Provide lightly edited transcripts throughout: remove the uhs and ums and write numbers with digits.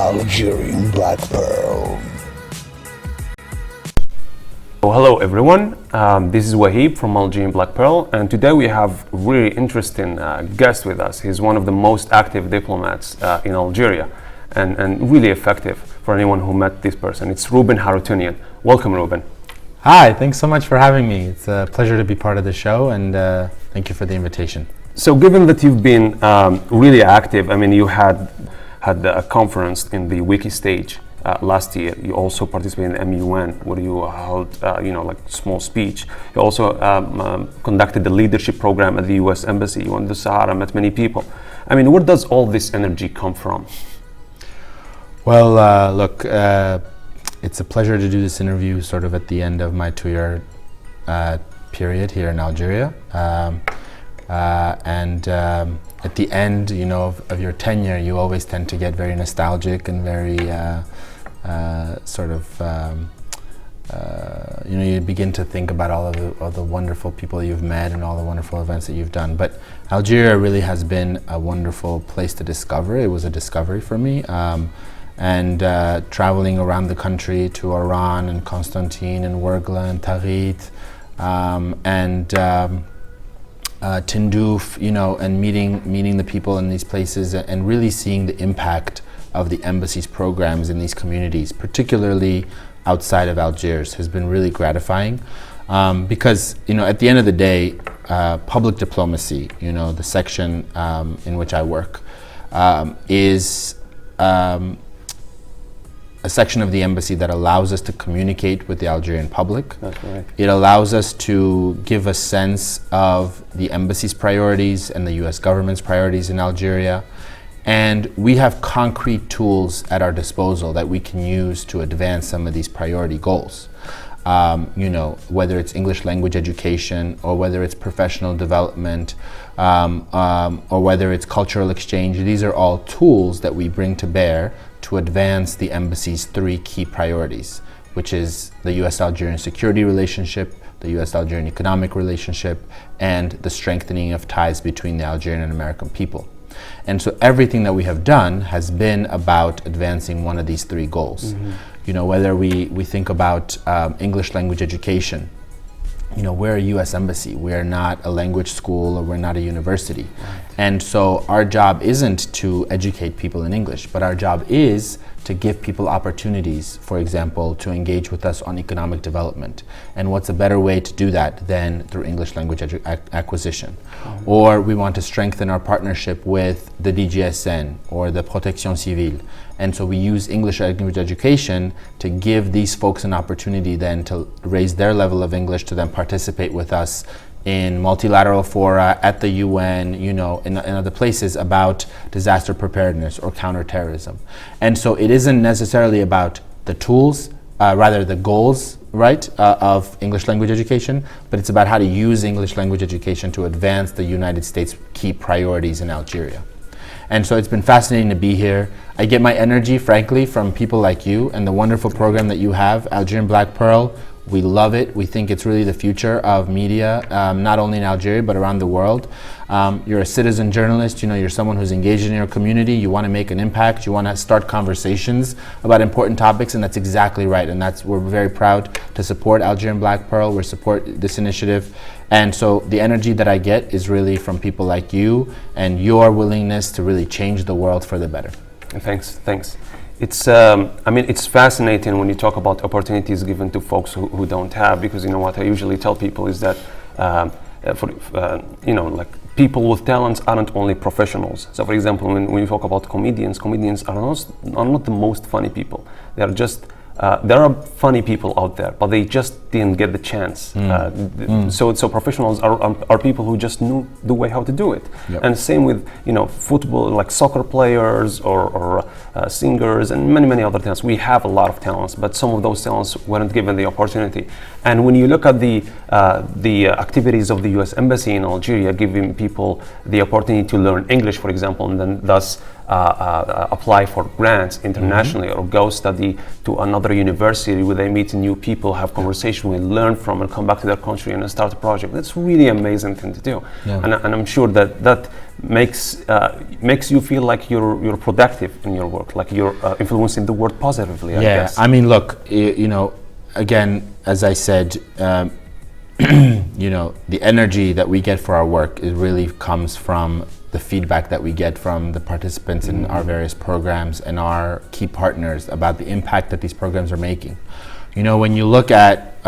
Algerian Black Pearl. Hello everyone, this is Wahib from Algerian Black Pearl, and today we have a really interesting guest with us. He's one of the most active diplomats in Algeria and really effective for anyone who met this person. It's Ruben Harutunian. Welcome, Ruben. Hi, thanks so much for having me. It's a pleasure to be part of the show, and thank you for the invitation. So given that you've been really active, I mean, you had a conference in the Wiki stage last year. You also participated in MUN, where you held, like small speech. You also conducted the leadership program at the U.S. Embassy. You went to Sahara, met many people. I mean, where does all this energy come from? Well, look, it's a pleasure to do this interview sort of at the end of my 2-year period here in Algeria. At the end, of your tenure, you always tend to get very nostalgic and very you begin to think about all the wonderful people you've met and all the wonderful events that you've done. But Algeria really has been a wonderful place to discover. It was a discovery for me. Traveling around the country to Oran and Constantine and Ouargla and Tarit Tindouf, and meeting the people in these places and really seeing the impact of the embassy's programs in these communities, particularly outside of Algiers, has been really gratifying. Because at the end of the day, public diplomacy, the section in which I work, is a section of the embassy that allows us to communicate with the Algerian public. That's right. It allows us to give a sense of the embassy's priorities and the US government's priorities in Algeria. And we have concrete tools at our disposal that we can use to advance some of these priority goals. Whether it's English language education, or whether it's professional development, or whether it's cultural exchange. These are all tools that we bring to bear to advance the embassy's 3 key priorities, which is the US-Algerian security relationship, the US-Algerian economic relationship, and the strengthening of ties between the Algerian and American people. And so everything that we have done has been about advancing one of these 3 goals. Mm-hmm. Whether we think about English language education, we're a US embassy. We're not a language school, or we're not a university. Right. And so our job isn't to educate people in English, but our job is to give people opportunities, for example, to engage with us on economic development. And what's a better way to do that than through English language acquisition? Mm-hmm. Or we want to strengthen our partnership with the DGSN or the Protection Civile. And so we use English language education to give these folks an opportunity then to raise their level of English, to then participate with us in multilateral fora, at the UN, in other places about disaster preparedness or counterterrorism. And so it isn't necessarily about the tools, rather the goals, right, of English language education, but it's about how to use English language education to advance the United States' key priorities in Algeria. And so it's been fascinating to be here. I get my energy, frankly, from people like you and the wonderful program that you have, Algerian Black Pearl. We love it. We think it's really the future of media, not only in Algeria, but around the world. You're a citizen journalist, you're someone who's engaged in your community, you want to make an impact, you want to start conversations about important topics, and that's exactly right. And we're very proud to support Algerian Black Pearl, we support this initiative. And so the energy that I get is really from people like you and your willingness to really change the world for the better. Thanks. It's fascinating when you talk about opportunities given to folks who don't have, because what I usually tell people is that people with talents aren't only professionals. So for example, when you talk about comedians are not the most funny people. They are just there are funny people out there, but they just didn't get the chance. So professionals are people who just knew the way how to do it. Yep. And same with football, like soccer players or singers and many other talents. We have a lot of talents, but some of those talents weren't given the opportunity. And when you look at the activities of the U.S. Embassy in Algeria, giving people the opportunity to learn English, for example, and then thus apply for grants internationally, or go study to another university where they meet new people, have conversation with, learn from, and come back to their country and start a project. That's really amazing thing to do. And I'm sure that makes you feel like you're productive in your work, like you're influencing the world positively, I guess. I mean, look, again, as I said, the energy that we get for our work really comes from the feedback that we get from the participants in our various programs and our key partners about the impact that these programs are making. When you look at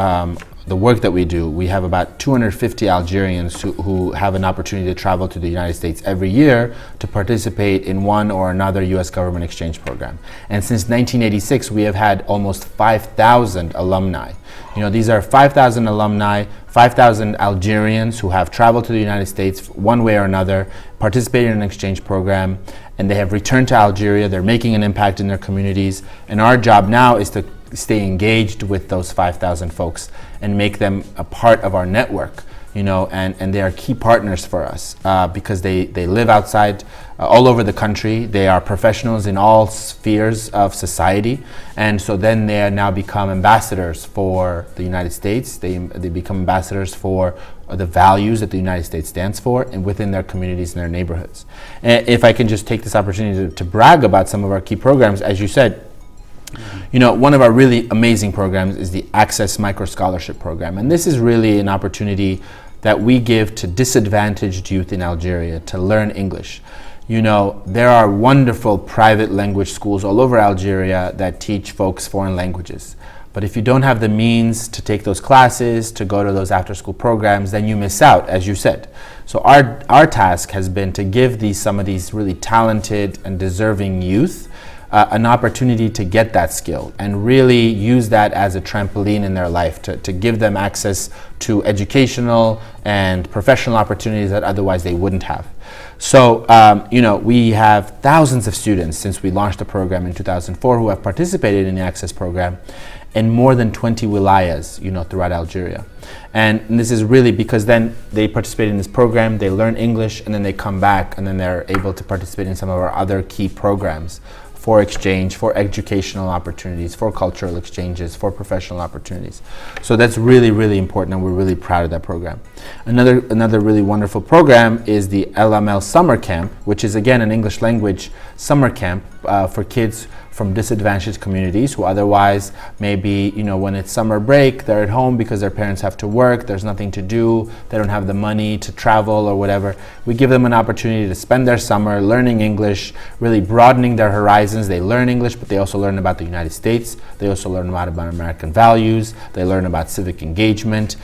the work that we do, we have about 250 Algerians who have an opportunity to travel to the United States every year to participate in one or another US government exchange program. And since 1986, we have had almost 5,000 alumni. These are 5,000 alumni, 5,000 Algerians who have traveled to the United States one way or another, participated in an exchange program, and they have returned to Algeria. They're making an impact in their communities. And our job now is to stay engaged with those 5,000 folks and make them a part of our network, and they are key partners for us because they live outside all over the country. They are professionals in all spheres of society, and so then they now become ambassadors for the United States. They become ambassadors for the values that the United States stands for, and within their communities and their neighborhoods. And if I can just take this opportunity to brag about some of our key programs, as you said, one of our really amazing programs is the Access Micro Scholarship Program. And this is really an opportunity that we give to disadvantaged youth in Algeria to learn English. There are wonderful private language schools all over Algeria that teach folks foreign languages. But if you don't have the means to take those classes, to go to those after-school programs, then you miss out, as you said. So our task has been to give some of these really talented and deserving youth an opportunity to get that skill and really use that as a trampoline in their life to give them access to educational and professional opportunities that otherwise they wouldn't have. So, we have thousands of students since we launched the program in 2004 who have participated in the Access program in more than 20 wilayas, throughout Algeria. And this is really because then they participate in this program, they learn English, and then they come back and then they're able to participate in some of our other key programs for exchange, for educational opportunities, for cultural exchanges, for professional opportunities. So that's really, really important, and we're really proud of that program. Another really wonderful program is the LML Summer Camp, which is again an English language summer camp for kids from disadvantaged communities who otherwise maybe, when it's summer break, they're at home because their parents have to work, there's nothing to do, they don't have the money to travel or whatever. We give them an opportunity to spend their summer learning English, really broadening their horizons. They learn English, but they also learn about the United States. They also learn about American values. They learn about civic engagement.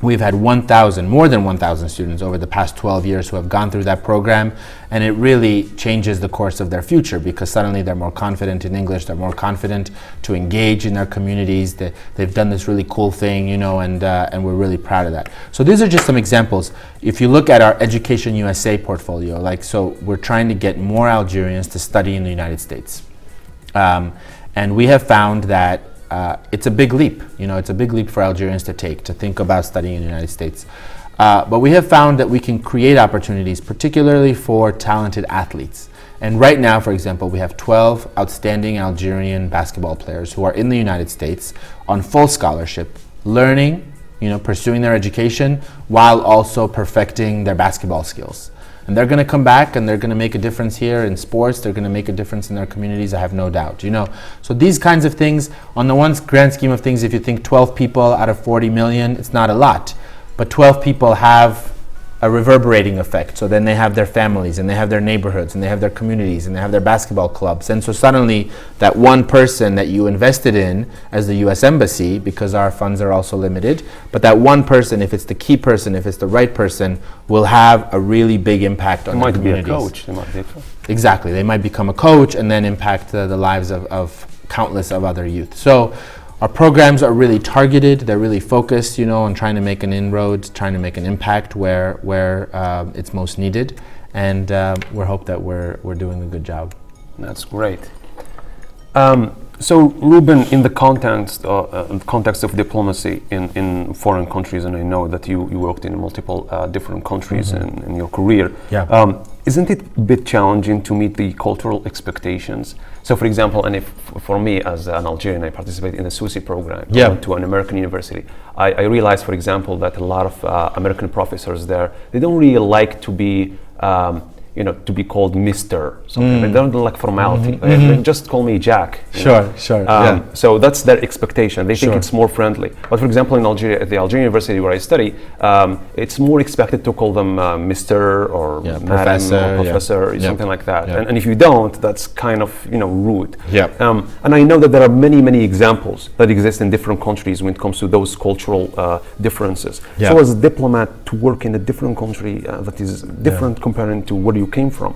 We've had more than 1,000 students over the past 12 years who have gone through that program, and it really changes the course of their future because suddenly they're more confident in English, they're more confident to engage in their communities, they've done this really cool thing, and we're really proud of that. So these are just some examples. If you look at our Education USA portfolio, we're trying to get more Algerians to study in the United States. And we have found that it's a big leap. It's a big leap for Algerians to take, to think about studying in the United States. But we have found that we can create opportunities, particularly for talented athletes. And right now, for example, we have 12 outstanding Algerian basketball players who are in the United States on full scholarship, learning, pursuing their education while also perfecting their basketball skills. And they're going to come back and they're going to make a difference here in sports. They're going to make a difference in their communities, I have no doubt. So these kinds of things, on the one grand scheme of things, if you think 12 people out of 40 million, it's not a lot. But 12 people have a reverberating effect. So then they have their families, and they have their neighborhoods, and they have their communities, and they have their basketball clubs. And so suddenly that one person that you invested in as the US Embassy, because our funds are also limited, but that one person, if it's the key person, if it's the right person, will have a really big impact on the communities. They might be a coach. Exactly. They might become a coach and then impact the lives of countless of other youth. So our programs are really targeted. They're really focused, on trying to make an inroad, trying to make an impact where it's most needed, and we hope that we're doing a good job. That's great. So, Ruben, in the context of diplomacy in foreign countries, and I know that you worked in multiple different countries in your career. Yeah. isn't it a bit challenging to meet the cultural expectations? So, for example, and if for me as an Algerian, I participate in the SUSI program. I went to an American university. I realized, for example, that a lot of American professors there, they don't really like to be to be called Mr. something. They don't like formality. They just call me Jack. Sure. So that's their expectation. They think it's more friendly. But for example, in Algeria, at the Algerian university where I study, it's more expected to call them Mr. or Madam or Professor, something like that. And if you don't, that's kind of rude. And I know that there are many examples that exist in different countries when it comes to those cultural differences. So as a diplomat, to work in a different country that is different comparing to where you came from,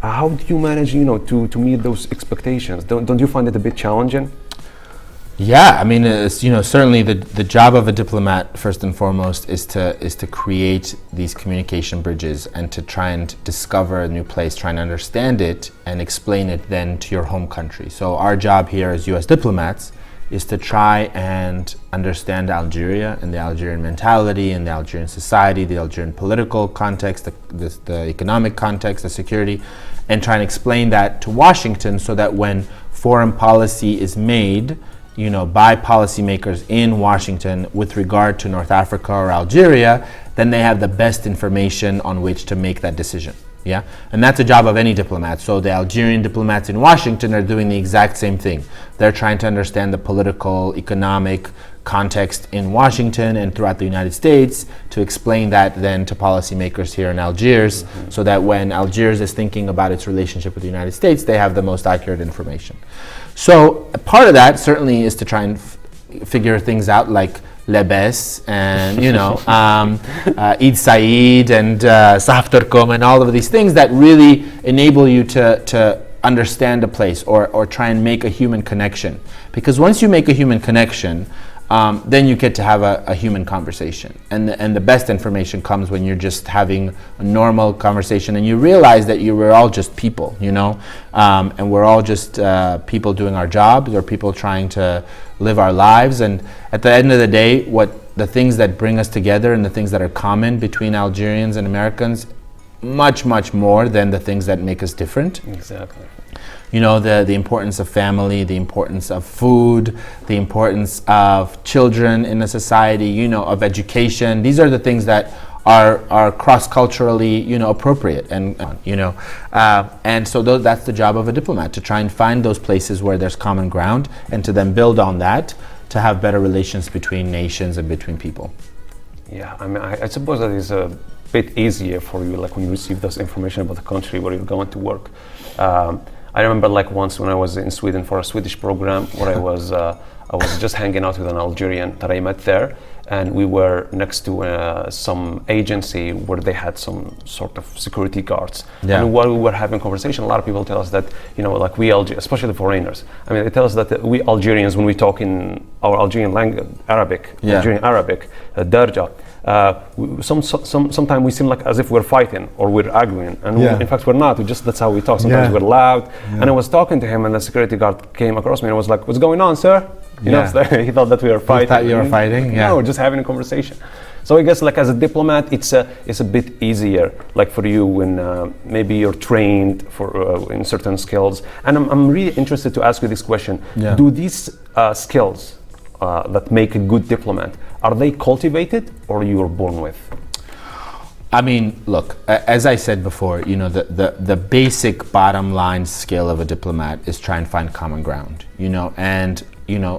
how do you manage to meet those expectations? Don't you find it a bit challenging? Yeah, I mean, certainly the job of a diplomat first and foremost is to create these communication bridges and to try and discover a new place, try and understand it and explain it then to your home country. So our job here as U.S. diplomats is to try and understand Algeria and the Algerian mentality and the Algerian society, the Algerian political context, the economic context, the security, and try and explain that to Washington so that when foreign policy is made, by policymakers in Washington with regard to North Africa or Algeria, then they have the best information on which to make that decision. Yeah, and that's a job of any diplomat. So the Algerian diplomats in Washington are doing the exact same thing. They're trying to understand the political, economic context in Washington and throughout the United States to explain that then to policymakers here in Algiers, so that when Algiers is thinking about its relationship with the United States, they have the most accurate information. So a part of that certainly is to try and figure things out like Lebes and Eid Said and Safterkom and all of these things that really enable you to understand a place or try and make a human connection. Because once you make a human connection, then you get to have a human conversation. And the best information comes when you're just having a normal conversation and you realize that we're all just people, and we're all just people doing our jobs or people trying to live our lives. And at the end of the day, what the things that bring us together and the things that are common between Algerians and Americans, much more than the things that make us different. Exactly. The importance of family, the importance of food, the importance of children in a society, of education. These are the things that are cross-culturally, appropriate, and so that's the job of a diplomat, to try and find those places where there's common ground and to then build on that to have better relations between nations and between people. Yeah, I mean, I suppose that is a bit easier for you, like when you receive this information about the country where you're going to work. I remember once when I was in Sweden for a Swedish program where I was just hanging out with an Algerian that I met there, and we were next to some agency where they had some sort of security guards. And while we were having conversation, a lot of people tell us that, we especially the foreigners, I mean, they tell us that we Algerians, when we talk in our Algerian language, Algerian Arabic, Darja, sometimes we seem like as if we're fighting or we're arguing, and in fact we're not. That's how we talk. Sometimes we're loud. And I was talking to him, and the security guard came across me and was like, "What's going on, sir?" He thought that we were fighting. He thought you were fighting? No, we're just having a conversation. So I guess as a diplomat, it's a bit easier, for you when maybe you're trained in certain skills. And I'm really interested to ask you this question: do these skills that make a good diplomat, are they cultivated or you're born with? I mean, look, as I said before, the basic bottom line skill of a diplomat is try and find common ground, and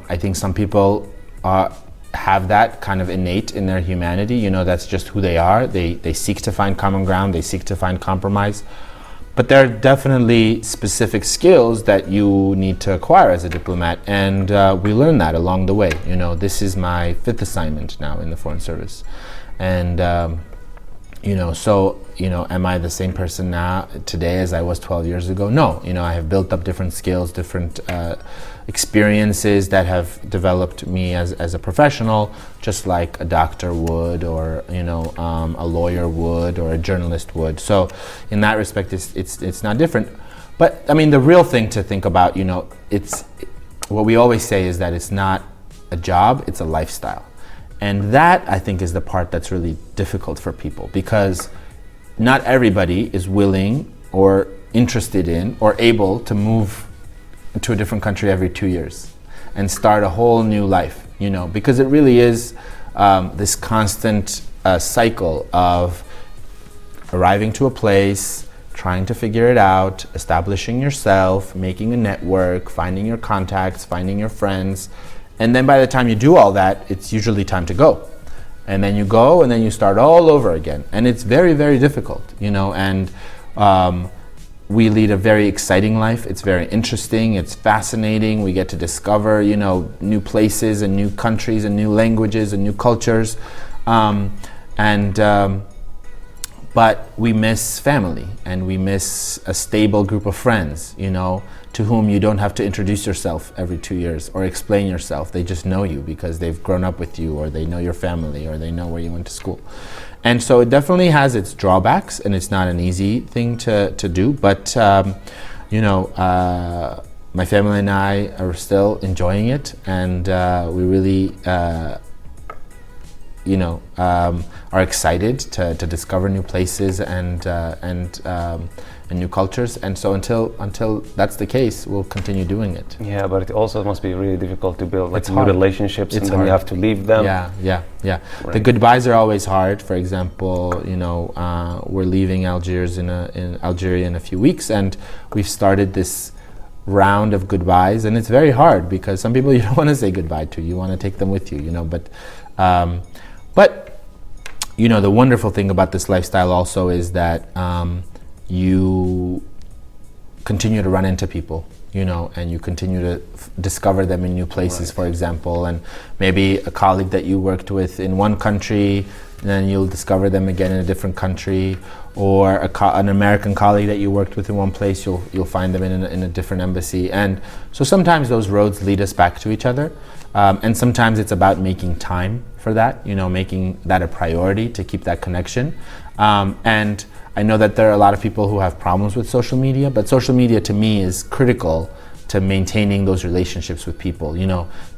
I think some people have that kind of innate in their humanity, that's just who they are. They seek to find common ground, they seek to find compromise. But there are definitely specific skills that you need to acquire as a diplomat, and we learn that along the way. This is my 5th assignment now in the Foreign Service, and am I the same person now today as I was 12 years ago? No, I have built up different skills, different experiences that have developed me as a professional, just like a doctor would, or a lawyer would, or a journalist would. So in that respect, it's not different. But I mean, the real thing to think about, it's what we always say is that it's not a job, it's a lifestyle. And that, I think, is the part that's really difficult for people, because not everybody is willing or interested in or able to move to a different country every 2 years and start a whole new life, because it really is this constant cycle of arriving to a place, trying to figure it out, establishing yourself, making a network, finding your contacts, finding your friends. And then by the time you do all that, it's usually time to go. And then you go and then you start all over again. And it's very, very difficult, and we lead a very exciting life. It's very interesting. It's fascinating. We get to discover, new places and new countries and new languages and new cultures. But we miss family, and we miss a stable group of friends, to whom you don't have to introduce yourself every 2 years or explain yourself. They just know you because they've grown up with you, or they know your family, or they know where you went to school. And so it definitely has its drawbacks, and it's not an easy thing to do. But, my family and I are still enjoying it, and we really are excited to discover new places and new cultures. And so until that's the case, we'll continue doing it. Yeah, but it also must be really difficult to build It's new hard. relationships, It's and then hard. you have to leave them. Yeah. Right. The goodbyes are always hard. For example, we're leaving Algiers in Algeria in a few weeks, and we've started this round of goodbyes, and it's very hard because some people you don't want to say goodbye to. You want to take them with you, But the wonderful thing about this lifestyle also is that you continue to run into people, and you continue to discover them in new places, Right. for example, and maybe a colleague that you worked with in one country, and then you'll discover them again in a different country, or an American colleague that you worked with in one place, you'll find them in a different embassy. And so sometimes those roads lead us back to each other, and sometimes it's about making time for that, making that a priority to keep that connection. And I know that there are a lot of people who have problems with social media, but social media to me is critical to maintaining those relationships with people,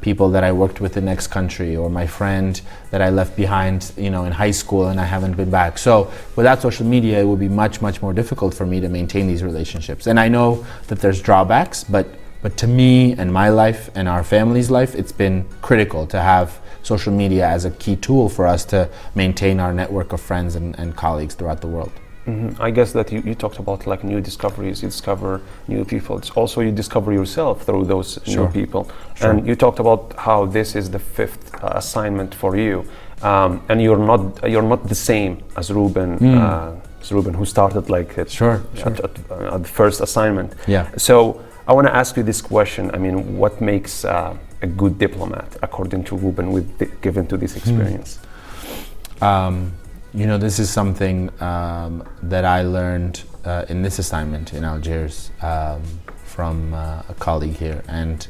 people that I worked with in the next country, or my friend that I left behind, in high school and I haven't been back. So without social media, it would be much, much more difficult for me to maintain these relationships. And I know that there's drawbacks, but to me and my life and our family's life, it's been critical to have social media as a key tool for us to maintain our network of friends and colleagues throughout the world. Mm-hmm. I guess that you talked about like new discoveries, you discover new people. It's also you discover yourself through those Sure. new people. Sure. And you talked about how this is the fifth assignment for you, and you're not the same as Ruben. As Ruben, who started like at the first assignment. Yeah. So I want to ask you this question. I mean, what makes a good diplomat, according to Ruben, given to this experience? This is something that I learned in this assignment in Algiers from a colleague here. And,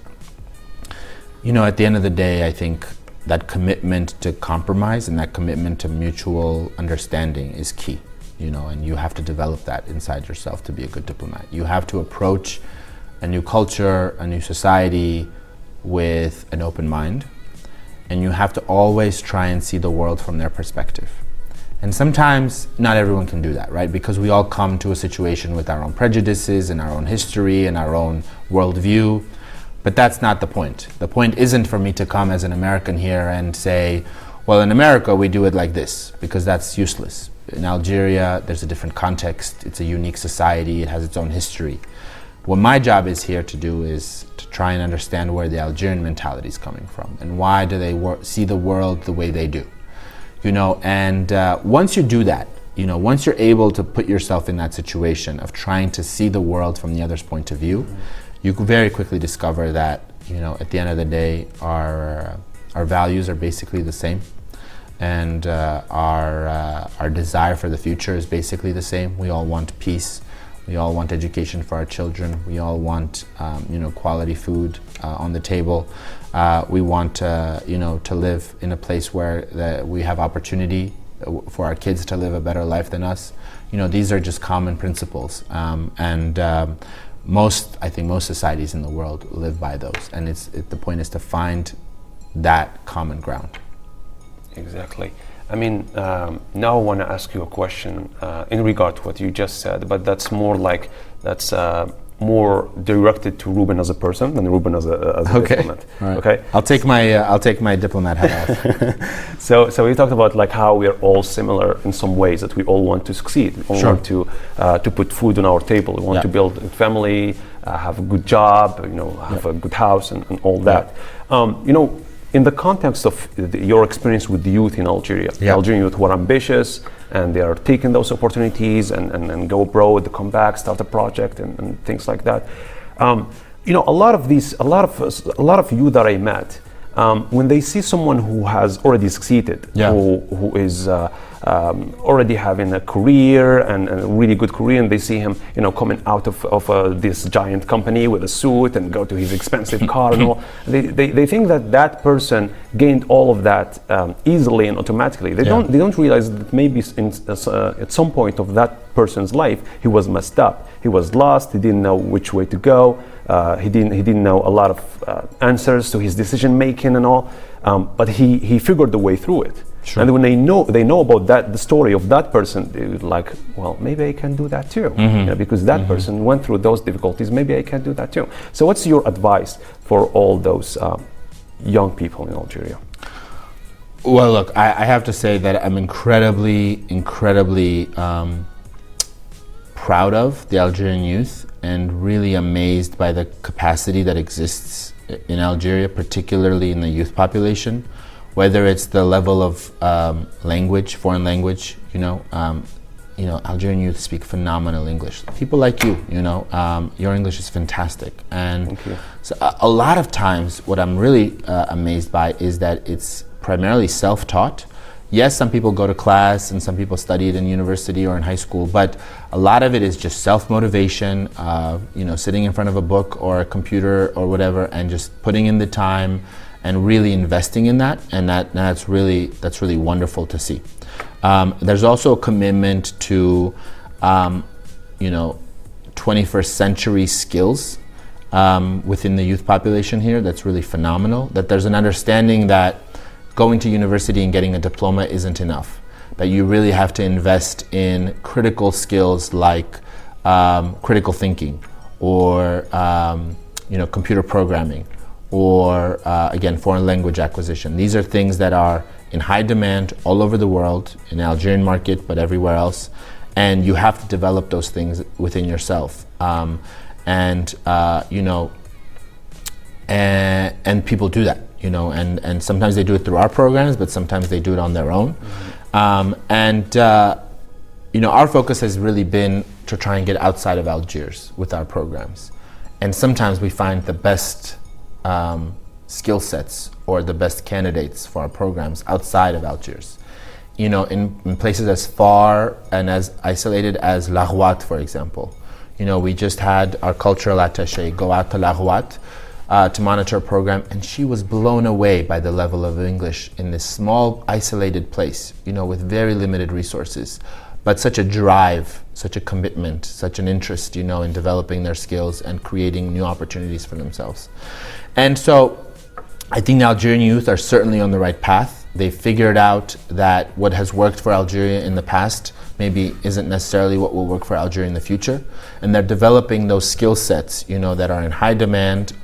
at the end of the day, I think that commitment to compromise and that commitment to mutual understanding is key, and you have to develop that inside yourself to be a good diplomat. You have to approach a new culture, a new society with an open mind, and you have to always try and see the world from their perspective. And sometimes not everyone can do that, right? Because we all come to a situation with our own prejudices and our own history and our own worldview. But that's not the point. The point isn't for me to come as an American here and say, well, in America we do it like this, because that's useless. In Algeria, there's a different context. It's a unique society. It has its own history. What my job is here to do is to try and understand where the Algerian mentality is coming from and why do they see the world the way they do. And once you do that, once you're able to put yourself in that situation of trying to see the world from the other's point of view, you very quickly discover that, at the end of the day, our values are basically the same, and our desire for the future is basically the same. We all want peace. We all want education for our children. We all want, quality food on the table. We want, to live in a place where we have opportunity for our kids to live a better life than us. These are just common principles, and I think most societies in the world live by those. And the point is to find that common ground. Exactly. I mean, now I want to ask you a question in regard to what you just said, but that's more like more directed to Ruben as a person than Ruben as a diplomat. Right. Okay. I'll take my diplomat hat off. So we talked about like how we are all similar in some ways, that we all want to succeed. We all want to put food on our table. We want to build a family, have a good job, have a good house, and all that. In the context of your experience with the youth in Algeria, the Algerian youth were ambitious and they are taking those opportunities and go abroad, come back, start a project and things like that. A lot of youth that I met, when they see someone who has already succeeded, who is already having a career and a really good career, and they see him, coming out of this giant company with a suit and go to his expensive car and all, they think that person gained all of that easily and automatically. They don't realize that maybe at some point of that person's life he was messed up, he was lost, he didn't know which way to go, he didn't know a lot of answers to his decision making and all, but he figured the way through it. Sure. And when they know about the story of that person, they're like, well, maybe I can do that too. Because that person went through those difficulties, maybe I can do that too. So what's your advice for all those young people in Algeria? Well, look, I have to say that I'm incredibly proud of the Algerian youth and really amazed by the capacity that exists in Algeria, particularly in the youth population. Whether it's the level of language, foreign language, Algerian youth speak phenomenal English. People like you, your English is fantastic. And so a lot of times what I'm really amazed by is that it's primarily self-taught. Yes, some people go to class and some people study it in university or in high school, but a lot of it is just self-motivation, sitting in front of a book or a computer or whatever and just putting in the time and really investing in that, and that's really wonderful to see. There's also a commitment to 21st century skills within the youth population here. That's really phenomenal. That there's an understanding that going to university and getting a diploma isn't enough. That you really have to invest in critical skills like critical thinking or computer programming, or again, foreign language acquisition. These are things that are in high demand all over the world, in the Algerian market, but everywhere else. And you have to develop those things within yourself. And people do that, and sometimes they do it through our programs, but sometimes they do it on their own. Our focus has really been to try and get outside of Algiers with our programs. And sometimes we find the best skill sets or the best candidates for our programs outside of Algiers. In places as far and as isolated as La Rouat, for example. We just had our cultural attaché go out to La Rouat to monitor a program, and she was blown away by the level of English in this small, isolated place, with very limited resources. But such a drive, such a commitment, such an interest, in developing their skills and creating new opportunities for themselves. And so I think the Algerian youth are certainly on the right path. They figured out that what has worked for Algeria in the past maybe isn't necessarily what will work for Algeria in the future. And they're developing those skill sets, that are in high demand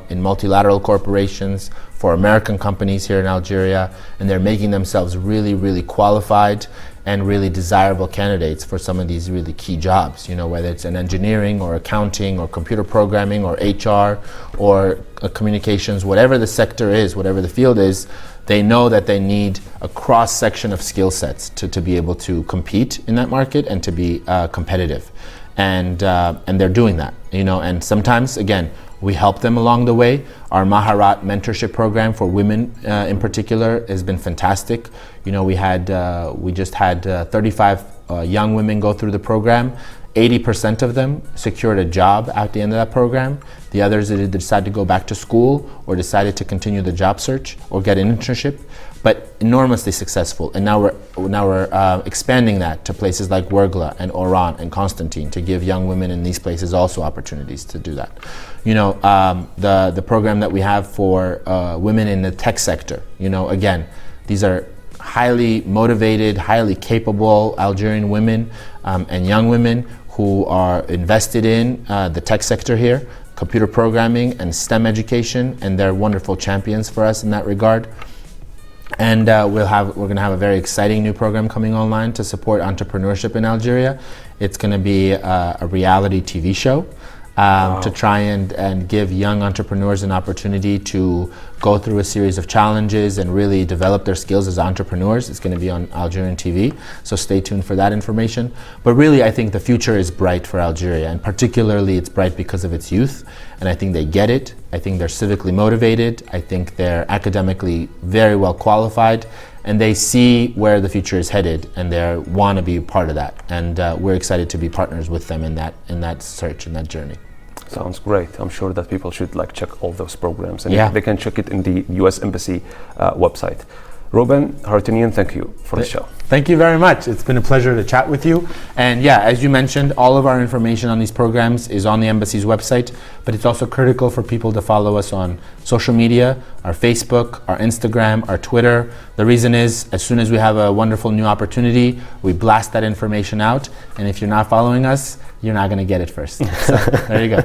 in multilateral corporations, for American companies here in Algeria, and they're making themselves really, really qualified and really desirable candidates for some of these really key jobs, whether it's in engineering or accounting or computer programming or HR or communications, whatever the sector is, whatever the field is, they know that they need a cross-section of skill sets to be able to compete in that market and to be competitive. And they're doing that, and sometimes, again, we help them along the way. Our Maharat mentorship program for women in particular has been fantastic. We just had 35 young women go through the program. 80% of them secured a job at the end of that program. The others either decided to go back to school or decided to continue the job search or get an internship, but enormously successful. And now we're expanding that to places like Ouargla and Oran and Constantine to give young women in these places also opportunities to do that. The program that we have for women in the tech sector, again, these are highly motivated, highly capable Algerian women and young women who are invested in the tech sector here, computer programming and STEM education, and they're wonderful champions for us in that regard. And we're going to have a very exciting new program coming online to support entrepreneurship in Algeria. It's going to be a reality TV show to try and give young entrepreneurs an opportunity to go through a series of challenges and really develop their skills as entrepreneurs. It's going to be on Algerian TV, so stay tuned for that information. But really, I think the future is bright for Algeria, and particularly it's bright because of its youth, and I think they get it. I think they're civically motivated. I think they're academically very well qualified, and they see where the future is headed, and they want to be part of that. And we're excited to be partners with them in that search, in that journey. Sounds great. I'm sure that people should check all those programs, and Yeah. they can check it in the U.S. Embassy website. Ruben Harutunian, thank you for the show. Thank you very much. It's been a pleasure to chat with you. And yeah, as you mentioned, all of our information on these programs is on the embassy's website, but it's also critical for people to follow us on social media, our Facebook, our Instagram, our Twitter. The reason is, as soon as we have a wonderful new opportunity, we blast that information out. And if you're not following us, you're not going to get it first. So there you go.